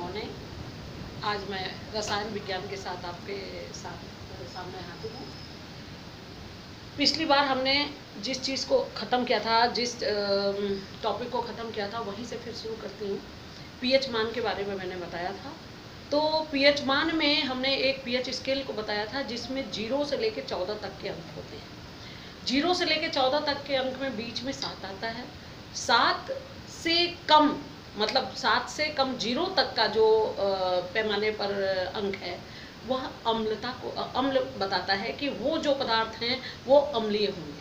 Morning. आज मैं रसायन विज्ञान के साथ आपके सामने हाजिर हूँ। पिछली बार हमने जिस चीज़ को ख़त्म किया था, जिस टॉपिक को ख़त्म किया था, वहीं से फिर शुरू करती हूँ। पीएच मान के बारे में मैंने बताया था। तो पीएच मान में हमने एक पीएच स्केल को बताया था जिसमें 0 से लेकर 14 तक के अंक होते हैं। 0 से लेकर 14 तक के अंक में बीच में 7 आता है। 7 से कम, मतलब 7 से कम 0 तक का जो पैमाने पर अंक है, वह अम्लता को अम्ल बताता है कि वो जो पदार्थ हैं वो अम्लीय होंगे।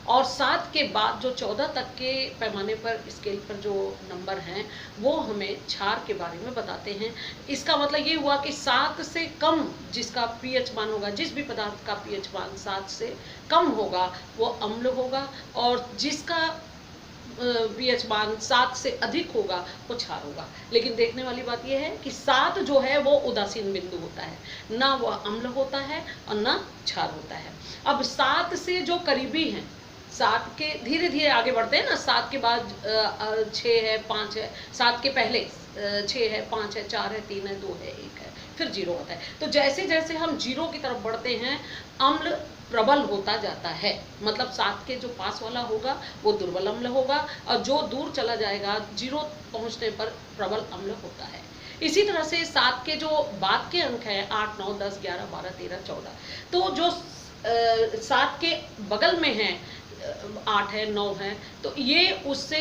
और 7 के बाद जो 14 तक के पैमाने पर स्केल पर जो नंबर हैं वो हमें क्षार के बारे में बताते हैं। इसका मतलब ये हुआ कि 7 से कम जिसका पीएच मान होगा, जिस भी पदार्थ का पीएच मान 7 से कम होगा वो अम्ल होगा, और जिसका पीएच मान 7 से अधिक होगा वो क्षार होगा। लेकिन देखने वाली बात यह है कि 7 जो है वो उदासीन बिंदु होता है, ना वह अम्ल होता है और ना क्षार होता है। अब 7 से जो करीबी हैं, 7 के धीरे धीरे आगे बढ़ते हैं ना, 7 के बाद 6 है, 5 है, 7 के पहले 6 है, 5 है, 4 है, 3 है, 2 है, 1 है, फिर 0 आता है। तो जैसे जैसे हम 0 की तरफ बढ़ते हैं अम्ल प्रबल होता जाता है। मतलब 7 के जो पास वाला होगा वो दुर्बल अम्ल होगा, और जो दूर चला जाएगा 0 पहुंचने पर प्रबल अम्ल होता है। इसी तरह से 7 के जो बाद के अंक हैं 8, 9, 10, 11, 12, 13, 14, तो जो 7 के बगल में हैं 8 है, 9 है, तो ये उससे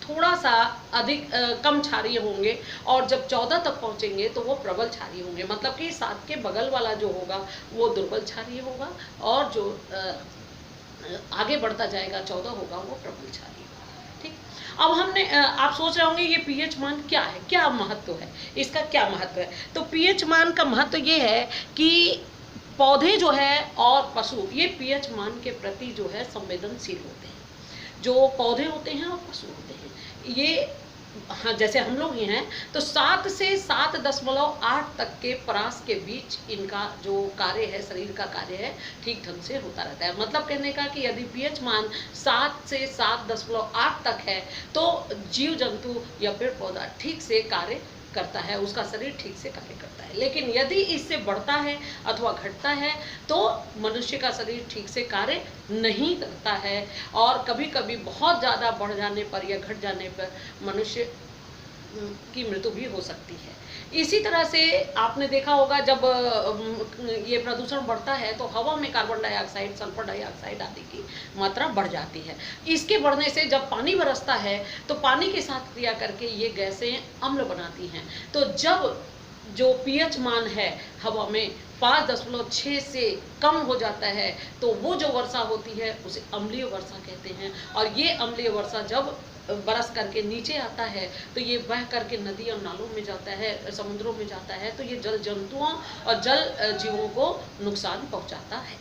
थोड़ा सा अधिक कम क्षारीय होंगे, और जब 14 तक पहुंचेंगे तो वो प्रबल क्षारीय होंगे। मतलब कि 7 के बगल वाला जो होगा वो दुर्बल क्षारीय होगा, और जो आगे बढ़ता जाएगा 14 होगा वो प्रबल क्षारीय होगा। ठीक। अब हमने आप सोच रहे होंगे ये पीएच मान क्या है, क्या महत्व है इसका, क्या महत्व है। तो पीएच मान का महत्व ये है कि पौधे जो है और पशु ये पीएच मान के प्रति जो है संवेदनशील होते हैं। जो पौधे होते हैं और पशु होते हैं, ये हाँ, जैसे हम लोग ही हैं, तो 7 से 7.8 तक के परास के बीच इनका जो कार्य है, शरीर का कार्य है, ठीक ढंग से होता रहता है। मतलब कहने का कि यदि पीएच मान 7 से 7.8 तक है तो जीव जंतु या पेड़ पौधा ठीक से कार्य करता है, उसका शरीर ठीक से कार्य करता है। लेकिन यदि इससे बढ़ता है अथवा घटता है तो मनुष्य का शरीर ठीक से कार्य नहीं करता है, और कभी कभी बहुत ज़्यादा बढ़ जाने पर या घट जाने पर मनुष्य की मृत्यु भी हो सकती है। इसी तरह से आपने देखा होगा जब ये प्रदूषण बढ़ता है तो हवा में कार्बन डाइऑक्साइड, सल्फर डाइऑक्साइड आदि की मात्रा बढ़ जाती है। इसके बढ़ने से जब पानी बरसता है तो पानी के साथ क्रिया करके ये गैसें अम्ल बनाती हैं। तो जब जो पीएच मान है हवा में 5.6 से कम हो जाता है तो वो जो वर्षा होती है उसे अम्लीय वर्षा कहते हैं। और ये अम्लीय वर्षा जब बरस करके नीचे आता है तो ये बह करके नदी और नालों में जाता है, समुद्रों में जाता है, तो ये जल जंतुओं और जल जीवों को नुकसान पहुंचाता है।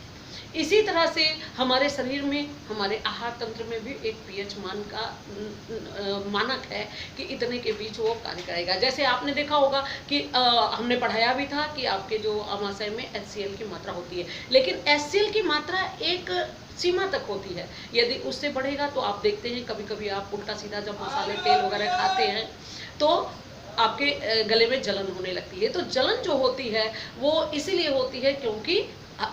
इसी तरह से हमारे शरीर में, हमारे आहार तंत्र में भी एक पीएच मान का मानक है कि इतने के बीच वो कार्य करेगा। जैसे आपने देखा होगा कि हमने पढ़ाया भी था कि आपके जो आमाशय में HCl की मात्रा होती है, लेकिन HCl की मात्रा एक सीमा तक होती है। यदि उससे बढ़ेगा तो आप देखते हैं कभी कभी आप उल्टा सीधा जब मसाले तेल वगैरह खाते हैं तो आपके गले में जलन होने लगती है। तो जलन जो होती है वो इसीलिए होती है क्योंकि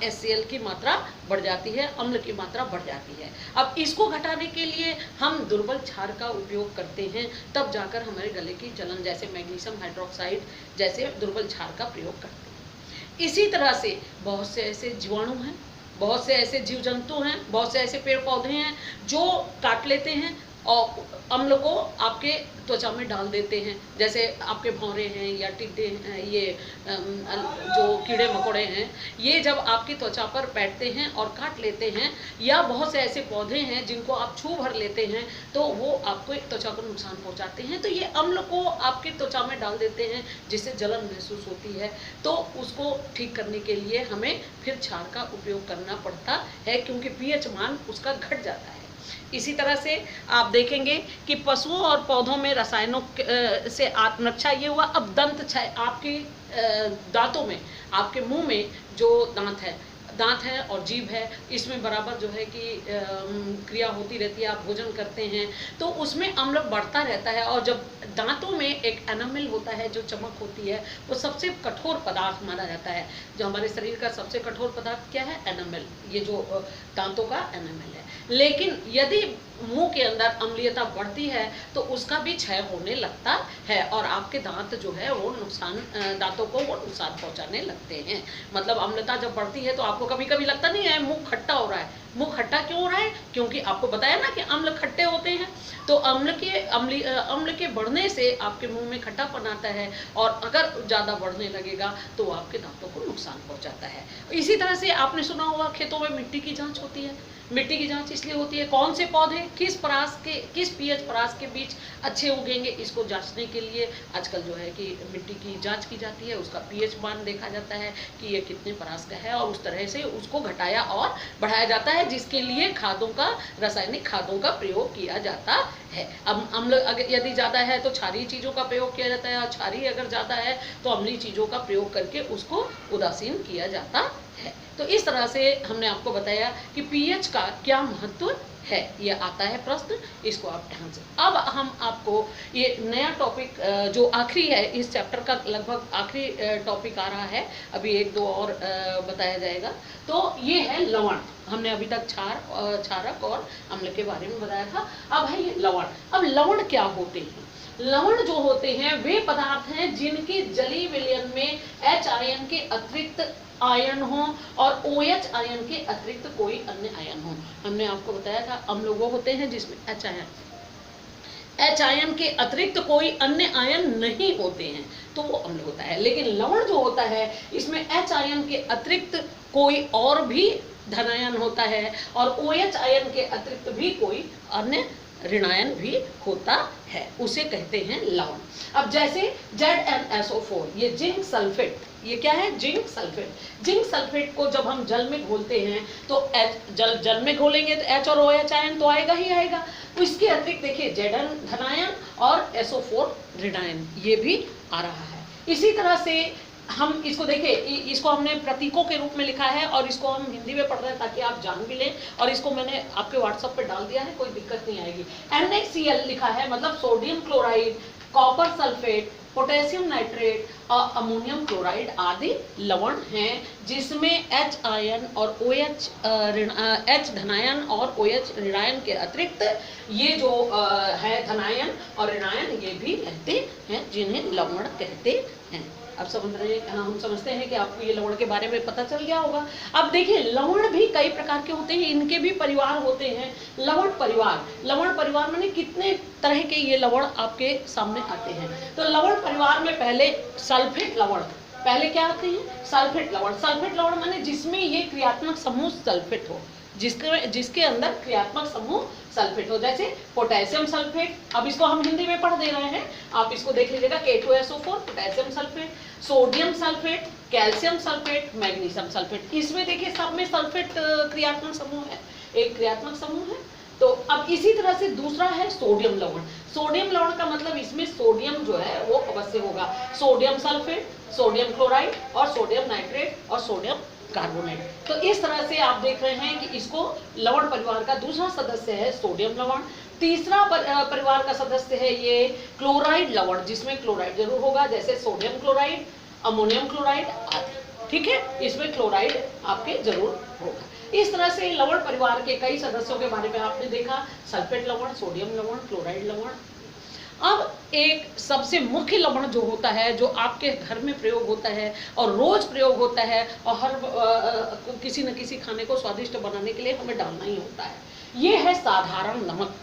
HCl की मात्रा बढ़ जाती है, अम्ल की मात्रा बढ़ जाती है। अब इसको घटाने के लिए हम दुर्बल क्षार का उपयोग करते हैं, तब जाकर हमारे गले की जलन, जैसे मैग्नीशियम हाइड्रोक्साइड जैसे दुर्बल क्षार का प्रयोग करते हैं। इसी तरह से बहुत से ऐसे जीवाणु हैं, बहुत से ऐसे जीव जंतु हैं, बहुत से ऐसे पेड़ पौधे हैं जो काट लेते हैं और अम्ल को आपके त्वचा में डाल देते हैं। जैसे आपके भौरे हैं या टिड्डे हैं, ये जो कीड़े मकोड़े हैं, ये जब आपकी त्वचा पर बैठते हैं और काट लेते हैं, या बहुत से ऐसे पौधे हैं जिनको आप छू भर लेते हैं तो वो आपको त्वचा को नुकसान पहुंचाते हैं। तो ये अम्ल को आपके त्वचा में डाल देते हैं जिससे जलन महसूस होती है। तो उसको ठीक करने के लिए हमें फिर क्षार का उपयोग करना पड़ता है क्योंकि पीएच मान उसका घट जाता है। इसी तरह से आप देखेंगे कि पशुओं और पौधों में रसायनों से आत्मरक्षा ये हुआ। अब दंत क्षय, आपके दांतों में, आपके मुंह में जो दांत है, दांत है और जीभ है, इसमें बराबर जो है कि क्रिया होती रहती है, आप भोजन करते हैं तो उसमें अम्ल बढ़ता रहता है। और जब दांतों में एक एनामिल होता है, जो चमक होती है, वो सबसे कठोर पदार्थ माना जाता है। जो हमारे शरीर का सबसे कठोर पदार्थ क्या है? एनामिल, ये जो दांतों का एनामिल है। लेकिन यदि मुंह के अंदर अम्लीयता बढ़ती है तो उसका भी क्षय होने लगता है और आपके दांत जो है वो दांतों को वो नुकसान पहुंचाने लगते हैं। मतलब अम्लता जब बढ़ती है तो आपको कभी कभी लगता नहीं है मुंह खट्टा हो रहा है। मुंह खट्टा क्यों हो रहा है? क्योंकि आपको बताया ना कि अम्ल खट्टे होते हैं, तो अम्ल के बढ़ने से आपके मुंह में खट्टापन आता है और अगर ज़्यादा बढ़ने लगेगा तो आपके दांतों को नुकसान पहुंचाता है। इसी तरह से आपने सुना होगा खेतों में मिट्टी की जांच होती है। मिट्टी की जांच इसलिए होती है, कौन से पौधे किस पीएच परास के बीच अच्छे उगेंगे, इसको जांचने के लिए आजकल जो है कि मिट्टी की जांच की जाती है। उसका पीएच मान देखा जाता है कि ये कितने परास का है और उस तरह से उसको घटाया और बढ़ाया जाता है, जिसके लिए रासायनिक खादों का प्रयोग किया जाता है। अब अम्ल यदि ज़्यादा है तो क्षारीय चीज़ों का प्रयोग किया जाता है और क्षारीय अगर ज़्यादा है तो अम्लीय चीज़ों का प्रयोग करके उसको उदासीन किया जाता है। तो इस तरह से हमने आपको बताया कि पीएच का क्या महत्व है। ये आता है प्रश्न, इसको आप ध्यान से। अब हम आपको ये नया टॉपिक जो आखिरी है, इस चैप्टर का लगभग आखिरी टॉपिक आ रहा है, अभी एक दो और बताया जाएगा। तो ये है लवण। हमने अभी तक क्षारक और अम्ल के बारे में बताया था। अब है ये लवण। अब लवण क्या होते हैं? लवण जो होते हैं वे पदार्थ हैं जिनके जलीय विलयन में H आयन के अतिरिक्त आयन हो और OH आयन के अतिरिक्त कोई अन्य आयन हो। हमने आपको बताया था अम्ल वो होते हैं जिसमें H आयन के अतिरिक्त कोई अन्य आयन नहीं होते हैं, तो वो अम्ल होता है। लेकिन लवण जो होता है इसमें H आयन के अतिरिक्त कोई और भी धनायन होता है और OH आयन के अतिरिक्त भी कोई अन्य ऋणायन भी होता है, उसे कहते हैं लवण। अब जैसे ZnSO4, ये जिंक सल्फेट, ये क्या है? Zinc sulphate. जिंक सल्फेट को जब हम जल में घोलते हैं तो जल में घोलेंगे तो H और OH आयन तो आएगा ही आएगा। इसके अतिरिक्त देखिए Zn धनायन और SO4 ऋणायन, ये भी आ रहा है। इसी तरह से हम इसको देखिए, इसको हमने प्रतीकों के रूप में लिखा है और इसको हम हिंदी में पढ़ रहे हैं ताकि आप जान भी लें, और इसको मैंने आपके व्हाट्सएप पे डाल दिया है, कोई दिक्कत नहीं आएगी। NaCl लिखा है, मतलब sodium chloride, copper sulphate, potassium nitrate और अमोनियम क्लोराइड आदि लवण हैं, जिसमें H आयन और OH H धनायन और OH ऋणायन के अतिरिक्त ये जो है धनायन और ऋणायन, ये भी रहते हैं, जिन्हें लवण कहते हैं। अब समझ रहे हैं, हम समझते हैं कि आपको ये लवण के बारे में पता चल गया होगा। अब देखिए लवण भी कई प्रकार के होते हैं, इनके भी परिवार होते हैं। लवण परिवार माने कितने तरह के ये लवण आपके सामने आते हैं। तो लवण परिवार में पहले सल्फेट लवण, पहले क्या आते हैं? सल्फेट लवण माने जिसमें ये क्रियात्मक समूह सल्फेट हो, जिसके अंदर क्रियात्मक समूह सल्फेट हो, जैसे पोटेशियम सल्फेट। अब इसको हम हिंदी में पढ़ दे रहे हैं, आप इसको देख लीजिएगा, K2SO4 potassium sulphate, sodium sulphate, calcium sulphate, magnesium sulphate. इसमें देखिए सब में सल्फेट क्रियात्मक समूह है, एक क्रियात्मक समूह है। तो अब इसी तरह से दूसरा है सोडियम लवण का मतलब इसमें सोडियम जो है वो अवश्य होगा, सोडियम सल्फेट, सोडियम क्लोराइड और सोडियम नाइट्रेट और सोडियम कार्बोनेट। तो इस तरह से आप देख रहे हैं कि इसको लवण परिवार का दूसरा सदस्य है सोडियम लवण। तीसरा परिवार का सदस्य है ये क्लोराइड लवण, जिसमें क्लोराइड जरूर होगा, जैसे सोडियम क्लोराइड, अमोनियम क्लोराइड आदि। ठीक है, इसमें क्लोराइड आपके जरूर होगा। इस तरह से लवण परिवार के कई सदस्यों के बारे में आपने देखा, सल्फेट लवण, सोडियम लवण, क्लोराइड लवण। अब एक सबसे मुख्य लवण जो होता है, जो आपके घर में प्रयोग होता है और रोज प्रयोग होता है और हर किसी न किसी खाने को स्वादिष्ट बनाने के लिए हमें डालना ही होता है, ये है साधारण नमक।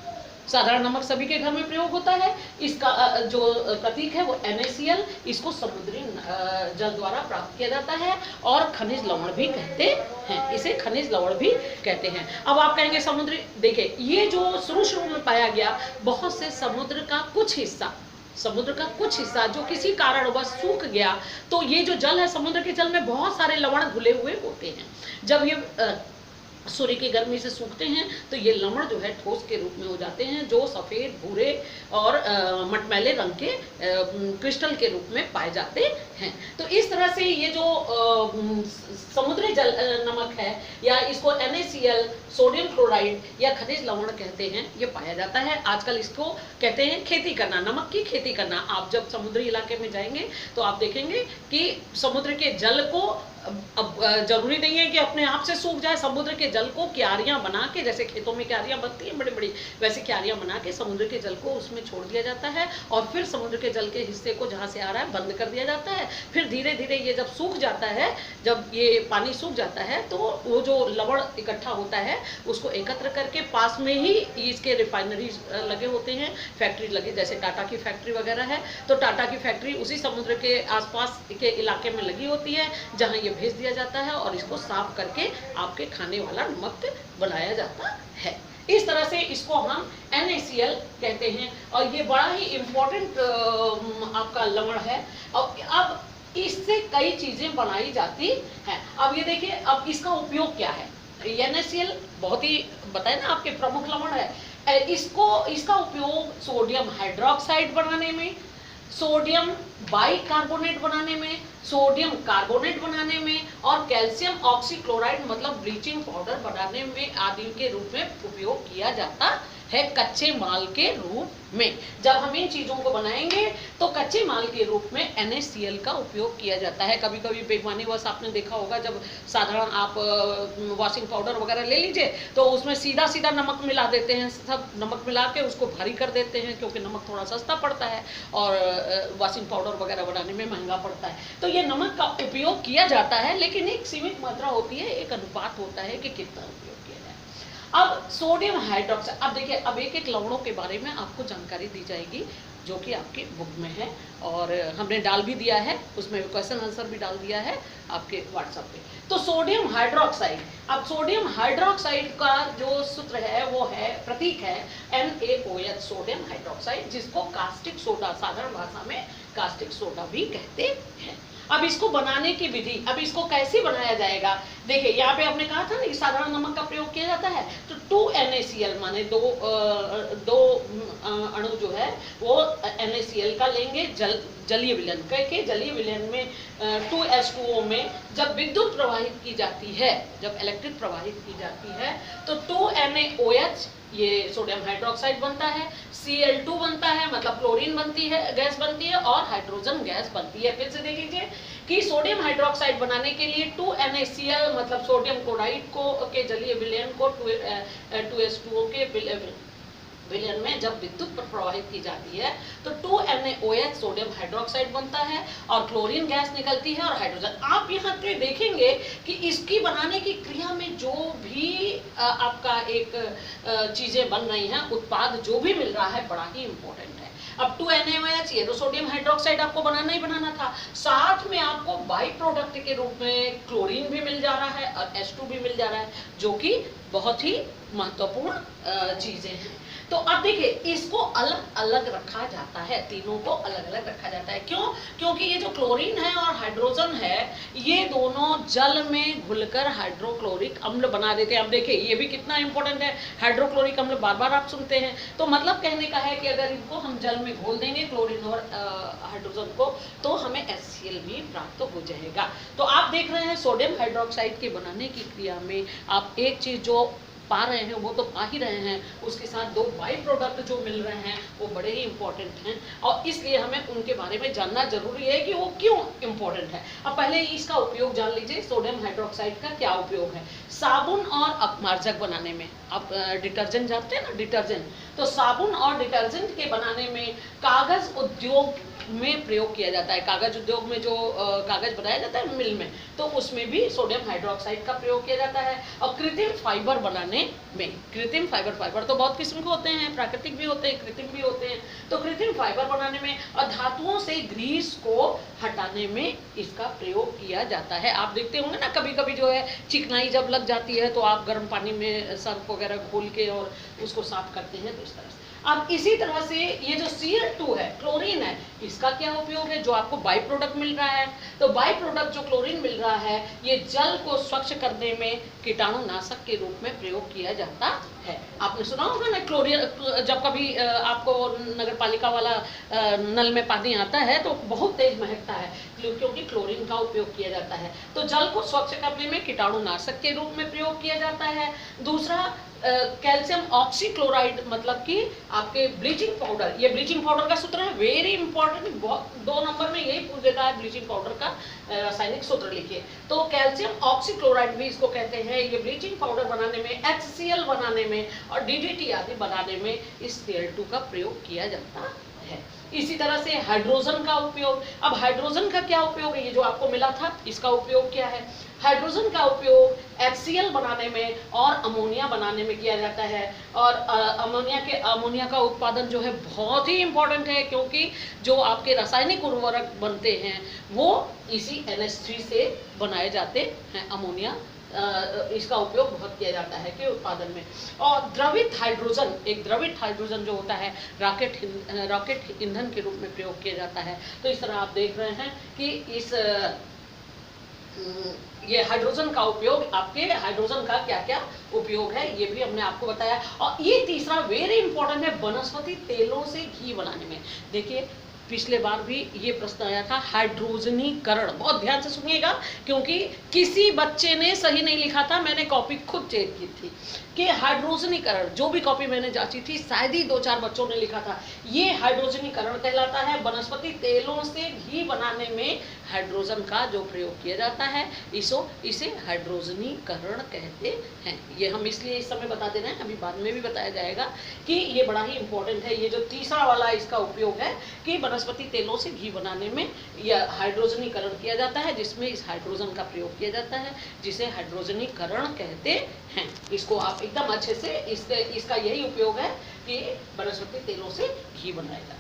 साधारण नमक सभी के घर में प्रयोग होता है। इसका जो प्रतीक है वो NaCl, इसको समुद्री जल द्वारा प्राप्त किया जाता है और खनिज लवण भी कहते हैं, इसे खनिज लवण भी कहते हैं। अब आप कहेंगे समुद्री, देखिए ये जो शुरू में पाया गया, बहुत से समुद्र का कुछ हिस्सा जो किसी कारणवश सूख गया, तो ये जो जल है, समुद्र के जल में बहुत सारे लवण घुले हुए होते हैं। जब ये सूर्य की गर्मी से सूखते हैं तो ये लवण जो है ठोस के रूप में हो जाते हैं, जो सफ़ेद, भूरे और मटमैले रंग के क्रिस्टल के रूप में पाए जाते हैं। तो इस तरह से ये जो समुद्री जल नमक है, या इसको NaCl, सोडियम क्लोराइड या खनिज लवण कहते हैं, ये पाया जाता है। आजकल इसको कहते हैं खेती करना, नमक की खेती करना। आप जब समुद्री इलाके में जाएंगे तो आप देखेंगे कि समुद्र के जल को, अब जरूरी नहीं है कि अपने आप से सूख जाए, समुद्र के जल को क्यारियां बना के, जैसे खेतों में क्यारियां बनती हैं बड़ी बड़ी, वैसे क्यारियां बना के समुद्र के जल को उसमें छोड़ दिया जाता है, और फिर समुद्र के जल के हिस्से को जहाँ से आ रहा है बंद कर दिया जाता है। फिर धीरे धीरे ये जब सूख जाता है, जब ये पानी सूख जाता है, तो वो जो लवण इकट्ठा होता है उसको एकत्र करके, पास में ही इसके रिफाइनरीज लगे होते हैं, फैक्ट्री लगी, जैसे टाटा की फैक्ट्री वगैरह है, तो टाटा की फैक्ट्री उसी समुद्र के आसपास के इलाके में लगी होती है, जहाँ ये भेज दिया जाता है और इसको साफ करके आपके खाने वाला नमक बनाया जाता है। इस तरह से इसको हम NaCl कहते हैं, और ये बड़ा ही इम्पोर्टेंट आपका लवण है। और अब इससे कई चीजें बनाई जाती हैं। अब ये देखिए, अब इसका उपयोग क्या है। NaCl बहुत ही बताए ना आपके प्रमुख लवण है। इसका उपयोग सोडियम हाइड्रोक्साइड बनाने में, सोडियम बाइकार्बोनेट बनाने में, सोडियम कार्बोनेट बनाने में, और कैल्शियम ऑक्सीक्लोराइड मतलब ब्लीचिंग पाउडर बनाने में आदि के रूप में उपयोग किया जाता है, कच्चे माल के रूप में। जब हम इन चीज़ों को बनाएंगे तो कच्चे माल के रूप में NaCl का उपयोग किया जाता है। कभी कभी बेईमानीवश आपने देखा होगा, जब साधारण आप वॉशिंग पाउडर वगैरह ले लीजिए तो उसमें सीधा सीधा नमक मिला देते हैं, सब नमक मिला के उसको भारी कर देते हैं, क्योंकि नमक थोड़ा सस्ता पड़ता है और वॉशिंग पाउडर वगैरह बनाने में महंगा पड़ता है। तो ये नमक का उपयोग किया जाता है, लेकिन एक सीमित मात्रा होती है, एक अनुपात होता है कि कितना उपयोग किया जाए। अब सोडियम हाइड्रोक्साइड, अब देखिए, अब एक एक लवणों के बारे में आपको जानकारी दी जाएगी, जो कि आपकी बुक में है, और हमने डाल भी दिया है, उसमें क्वेश्चन आंसर भी डाल दिया है आपके व्हाट्सएप पे। तो सोडियम हाइड्रोक्साइड, अब सोडियम हाइड्रोक्साइड का जो सूत्र है वो है, प्रतीक है NaOH, सोडियम हाइड्रोक्साइड, जिसको कास्टिक सोडा, साधारण भाषा में कास्टिक सोडा भी कहते हैं। अब इसको बनाने की विधि, अब इसको कैसे बनाया जाएगा। देखिए, यहाँ पे आपने कहा था ना कि साधारण नमक का प्रयोग किया जाता है, तो 2NaCl माने दो अणु जो है वो NaCl का लेंगे, जलीय विलयन करके, जलीय विलयन में 2H2O में जब विद्युत प्रवाहित की जाती है, जब इलेक्ट्रिक प्रवाहित की जाती है, तो 2NaOH ये सोडियम हाइड्रोक्साइड बनता है, Cl2 बनता है, मतलब क्लोरीन बनती है, गैस बनती है, और हाइड्रोजन गैस बनती है। फिर से देख लीजिए कि सोडियम हाइड्रोक्साइड बनाने के लिए 2NaCl मतलब सोडियम क्लोराइड को के जलीय विलयन को 2H2O के विलयन में जब विद्युत प्रवाहित की जाती है तो 2NaOH सोडियम हाइड्रोक्साइड बनता है, और क्लोरीन गैस निकलती है, और हाइड्रोजन। आप यहाँ पे देखेंगे कि इसकी बनाने की क्रिया में जो भी आपका एक चीजें बन रही हैं, उत्पाद जो भी मिल रहा है, बड़ा ही इंपॉर्टेंट है। अब 2NaOH, ये तो सोडियम हाइड्रोक्साइड आपको बनाना ही बनाना था, साथ में आपको बाई प्रोडक्ट के रूप में क्लोरीन भी मिल जा रहा है और H2 भी मिल जा रहा है, जो कि बहुत ही महत्वपूर्ण चीजें हैं। तो अब देखिए, इसको अलग अलग रखा जाता है, तीनों को अलग अलग रखा जाता है। क्यों? क्योंकि ये जो क्लोरीन है और हाइड्रोजन है, ये दोनों जल में घुलकर हाइड्रोक्लोरिक अम्ल बना देते हैं। अब देखिए, ये भी कितना इंपॉर्टेंट है, हाइड्रोक्लोरिक अम्ल बार बार आप सुनते हैं। तो मतलब कहने का है कि अगर इनको हम जल में घोल देंगे, क्लोरीन और हाइड्रोजन को, तो हमें HCl भी प्राप्त हो जाएगा। तो आप देख रहे हैं, सोडियम हाइड्रोक्साइड के बनाने की क्रिया में आप एक चीज जो पा रहे हैं वो तो पा ही रहे हैं, उसके साथ दो बाई प्रोडक्ट जो मिल रहे हैं वो बड़े ही इंपॉर्टेंट हैं, और इसलिए हमें उनके बारे में जानना जरूरी है कि वो क्यों इंपॉर्टेंट है। अब पहले इसका उपयोग जान लीजिए, सोडियम हाइड्रोक्साइड का क्या उपयोग है। साबुन और अपमार्जक बनाने में, आप डिटर्जेंट जानते हैं ना, डिटर्जेंट, तो साबुन और डिटर्जेंट के बनाने में कागज उद्योग में प्रयोग किया जाता है। कागज उद्योग में जो कागज बनाया जाता है मिल में, तो उसमें भी सोडियम हाइड्रोक्साइड का प्रयोग किया जाता है। और कृत्रिम फाइबर बनाने में, कृत्रिम फाइबर तो बहुत किस्म के होते हैं, प्राकृतिक भी होते हैं, कृत्रिम भी होते हैं। तो कृत्रिम फाइबर बनाने में और धातुओं से ग्रीस को हटाने में इसका प्रयोग किया जाता है। आप देखते होंगे ना, कभी कभी जो है चिकनाई जब लग जाती है तो आप गर्म पानी में सर्फ वगैरह घोल के और उसको साफ करते हैं, तो इस तरह से। अब इसी तरह से ये जो Cl2 है, क्लोरीन है, इसका क्या उपयोग है, जो आपको बाई प्रोडक्ट मिल रहा है। तो बाई प्रोडक्ट जो क्लोरीन मिल रहा है, ये जल को स्वच्छ करने में कीटाणुनाशक के रूप में प्रयोग किया जाता है। आपने सुना होगा ना, क्लोरीन जब कभी आपको नगर पालिका वाला नल में पानी आता है तो बहुत तेज महकता है, क्योंकि क्लोरीन का उपयोग किया जाता है। तो जल को स्वच्छ करने में कीटाणुनाशक के रूप में प्रयोग किया जाता है। दूसरा, कैल्शियम ऑक्सीक्लोराइड, मतलब कि आपके ब्लीचिंग पाउडर, ये ब्लीचिंग पाउडर का सूत्र है, वेरी इंपॉर्टेंट, 2 नंबर में यही पूछ देता है, ब्लीचिंग पाउडर का रासायनिक सूत्र लिखिए। तो कैल्शियम ऑक्सीक्लोराइड भी इसको कहते हैं। ये ब्लीचिंग पाउडर बनाने में, HCl बनाने में और DDT आदि बनाने में इस Cl2 का प्रयोग किया जाता है। इसी तरह से हाइड्रोजन का उपयोग। अब हाइड्रोजन का क्या उपयोग है, ये जो आपको मिला था, इसका उपयोग क्या है। हाइड्रोजन का उपयोग HCl बनाने में और अमोनिया बनाने में किया जाता है। और अमोनिया का उत्पादन जो है बहुत ही इंपॉर्टेंट है, क्योंकि जो आपके रासायनिक उर्वरक बनते हैं वो इसी NH3 से बनाए जाते हैं। अमोनिया, इसका उपयोग बहुत किया जाता है कि उत्पादन में। और द्रवित हाइड्रोजन, एक द्रवित हाइड्रोजन जो होता है, रॉकेट ईंधन के रूप में प्रयोग किया जाता है। तो इस तरह आप देख रहे हैं कि ये हाइड्रोजन का उपयोग, आपके हाइड्रोजन का क्या क्या उपयोग है, ये भी हमने आपको बताया। और ये तीसरा वेरी इंपॉर्टेंट है, वनस्पति तेलों से घी बनाने में। देखिए, पिछले बार भी ये प्रश्न आया था, हाइड्रोजनीकरण, बहुत ध्यान से सुनिएगा, क्योंकि किसी बच्चे ने सही नहीं लिखा था, मैंने कॉपी खुद चेक की थी कि हाइड्रोजनीकरण, जो भी कॉपी मैंने जांची थी, शायद ही 2-4 बच्चों ने लिखा था। ये हाइड्रोजनीकरण कहलाता है। वनस्पति तेलों से घी बनाने में हाइड्रोजन का जो प्रयोग किया जाता है, इसे हाइड्रोजनीकरण कहते हैं। ये हम इसलिए इस समय बता दे रहे हैं, अभी बाद में भी बताया जाएगा कि ये बड़ा ही इंपॉर्टेंट है। ये जो तीसरा वाला इसका उपयोग है कि वनस्पति तेलों से घी बनाने में यह हाइड्रोजनीकरण किया जाता है, जिसमें इस हाइड्रोजन का प्रयोग किया जाता है, जिसे हाइड्रोजनीकरण कहते हैं। इसको आप एकदम अच्छे से, इसका यही उपयोग है कि वनस्पति तेलों से घी बनाया जाता है।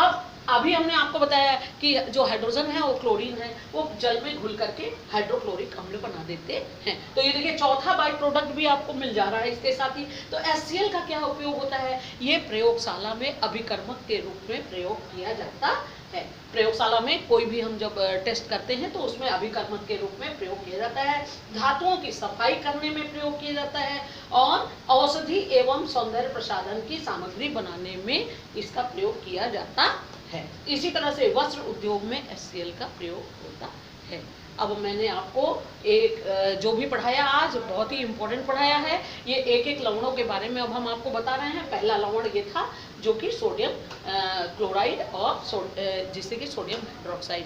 अब अभी हमने आपको बताया कि जो हाइड्रोजन है वो क्लोरीन है, वो जल में घुल करके हाइड्रोक्लोरिक अम्ल बना देते हैं। तो ये देखिए, चौथा बाई प्रोडक्ट भी आपको मिल जा रहा है इसके साथ ही। तो HCl का क्या उपयोग होता है, ये प्रयोगशाला में अभिकर्मक के रूप में प्रयोग किया जाता है। प्रयोगशाला में कोई भी हम जब टेस्ट करते हैं तो उसमें अभिकर्मक के रूप में प्रयोग किया जाता है। धातुओं की सफाई करने में प्रयोग किया जाता है और औषधि एवं सौंदर्य प्रसाधन की सामग्री बनाने में इसका प्रयोग किया जाता है। इसी तरह से वस्त्र उद्योग में HCl का प्रयोग होता है। अब मैंने आपको एक जो भी पढ़ाया आज, बहुत ही इम्पोर्टेंट पढ़ाया है। ये एक लवणों के बारे में अब हम आपको बता रहे हैं। पहला लवण ये था जो कि सोडियम क्लोराइड, और जिससे कि सोडियम हाइड्रोक्साइड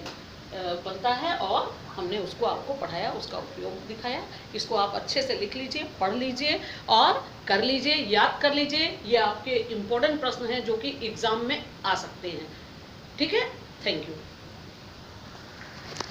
बनता है, और हमने उसको आपको पढ़ाया, उसका उपयोग दिखाया। इसको आप अच्छे से लिख लीजिए, पढ़ लीजिए और कर लीजिए, याद कर लीजिए। ये आपके इम्पोर्टेंट प्रश्न हैं जो कि एग्जाम में आ सकते हैं। ठीक है, थैंक यू।